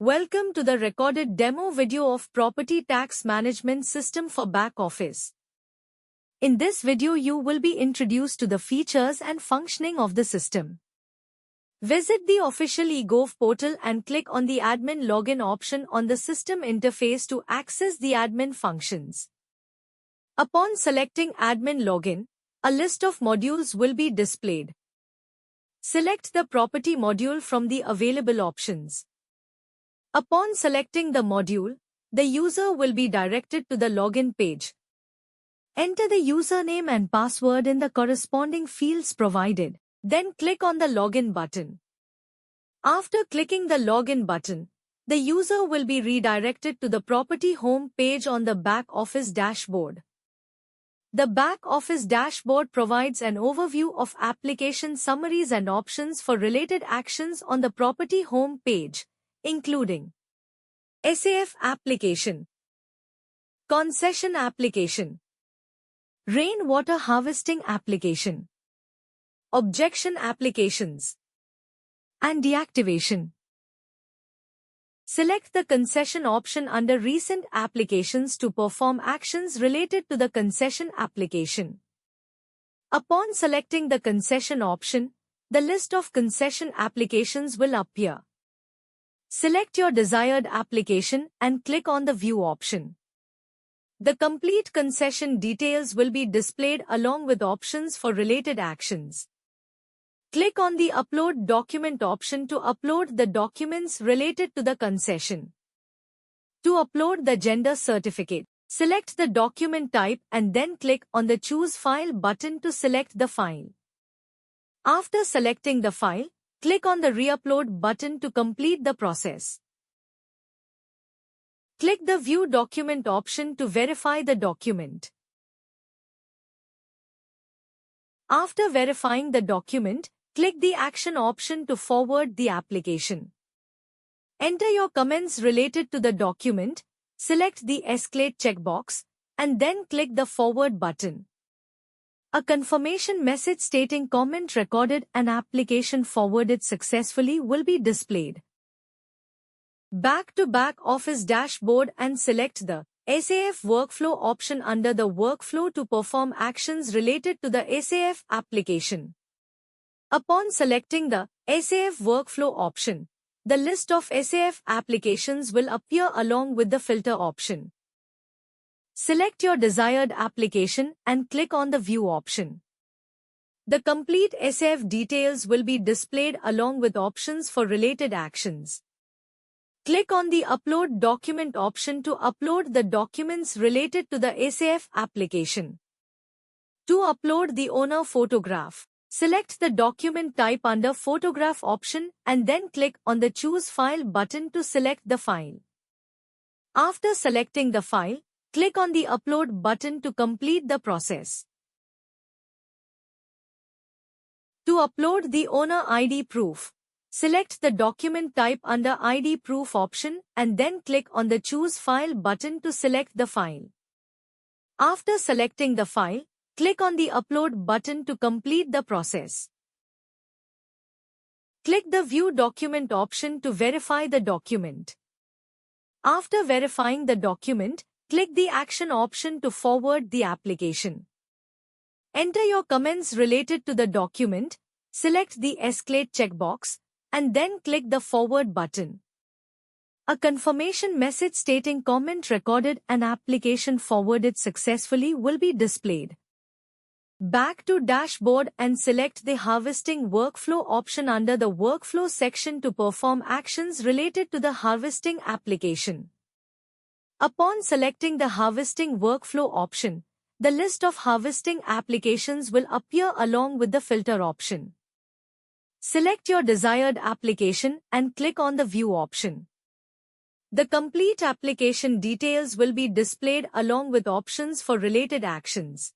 Welcome to the recorded demo video of Property Tax Management System for Back Office. In this video you will be introduced to the features and functioning of the system. Visit the official eGov portal and click on the Admin Login option on the system interface to access the admin functions. Upon selecting Admin Login, a list of modules will be displayed. Select the Property module from the available options. Upon selecting the module, the user will be directed to the login page. Enter the username and password in the corresponding fields provided, then click on the login button. After clicking the login button, the user will be redirected to the property home page on the back office dashboard. The back office dashboard provides an overview of application summaries and options for related actions on the property home page, including SAF application, concession application, rainwater harvesting application, objection applications, and deactivation. Select the concession option under Recent Applications to perform actions related to the concession application. Upon selecting the concession option, the list of concession applications will appear. Select your desired application and click on the View option. The complete concession details will be displayed along with options for related actions. Click on the Upload Document option to upload the documents related to the concession. To upload the gender certificate, select the document type and then click on the Choose File button to select the file. After selecting the file, click on the Re-upload button to complete the process. Click the View Document option to verify the document. After verifying the document, click the Action option to forward the application. Enter your comments related to the document, select the Escalate checkbox, and then click the Forward button. A confirmation message stating comment recorded and application forwarded successfully will be displayed. Back to Back Office dashboard and select the SAF Workflow option under the Workflow to perform actions related to the SAF application. Upon selecting the SAF Workflow option, the list of SAF applications will appear along with the filter option. Select your desired application and click on the View option. The complete SAF details will be displayed along with options for related actions. Click on the Upload Document option to upload the documents related to the SAF application. To upload the owner photograph, select the document type under Photograph option and then click on the Choose File button to select the file. After selecting the file, click on the Upload button to complete the process. To upload the owner ID proof, select the document type under ID Proof option and then click on the Choose File button to select the file. After selecting the file, click on the Upload button to complete the process. Click the View Document option to verify the document. After verifying the document, click the Action option to forward the application. Enter your comments related to the document, select the Escalate checkbox, and then click the Forward button. A confirmation message stating comment recorded and application forwarded successfully will be displayed. Back to Dashboard and select the Harvesting Workflow option under the Workflow section to perform actions related to the harvesting application. Upon selecting the Harvesting Workflow option, the list of harvesting applications will appear along with the filter option. Select your desired application and click on the View option. The complete application details will be displayed along with options for related actions.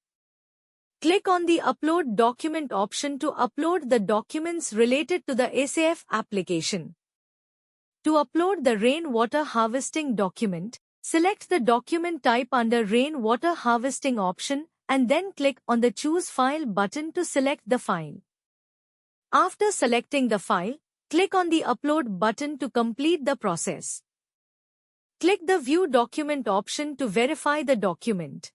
Click on the Upload Document option to upload the documents related to the SAF application. To upload the rainwater harvesting document, select the document type under Rainwater Harvesting option and then click on the Choose File button to select the file. After selecting the file, click on the Upload button to complete the process. Click the View Document option to verify the document.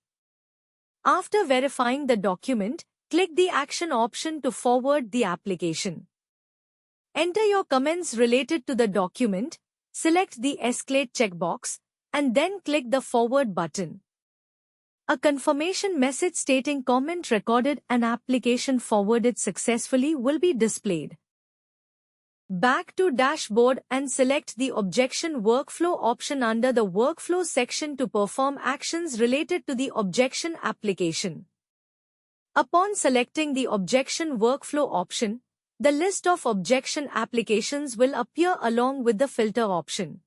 After verifying the document, click the Action option to forward the application. Enter your comments related to the document, select the Escalate checkbox, and then click the Forward button. A confirmation message stating comment recorded and application forwarded successfully will be displayed. Back to dashboard and select the Objection Workflow option under the Workflow section to perform actions related to the objection application. Upon selecting the Objection Workflow option, the list of objection applications will appear along with the filter option.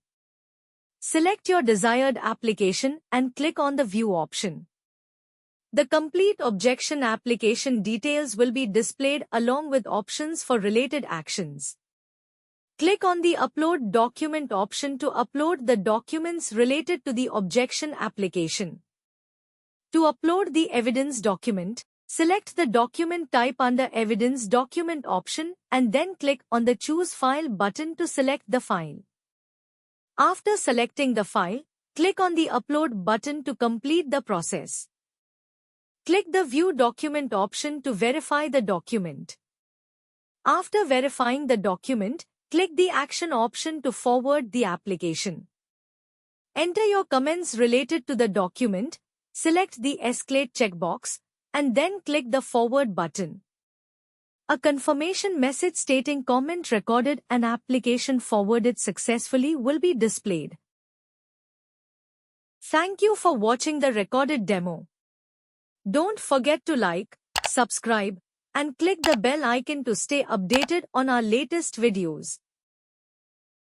Select your desired application and click on the View option. The complete objection application details will be displayed along with options for related actions. Click on the Upload Document option to upload the documents related to the objection application. To upload the evidence document, select the document type under Evidence Document option and then click on the Choose File button to select the file. After selecting the file, click on the Upload button to complete the process. Click the View Document option to verify the document. After verifying the document, click the Action option to forward the application. Enter your comments related to the document, select the Escalate checkbox, and then click the Forward button. A confirmation message stating comment recorded and application forwarded successfully will be displayed. Thank you for watching the recorded demo. Don't forget to like, subscribe, and click the bell icon to stay updated on our latest videos.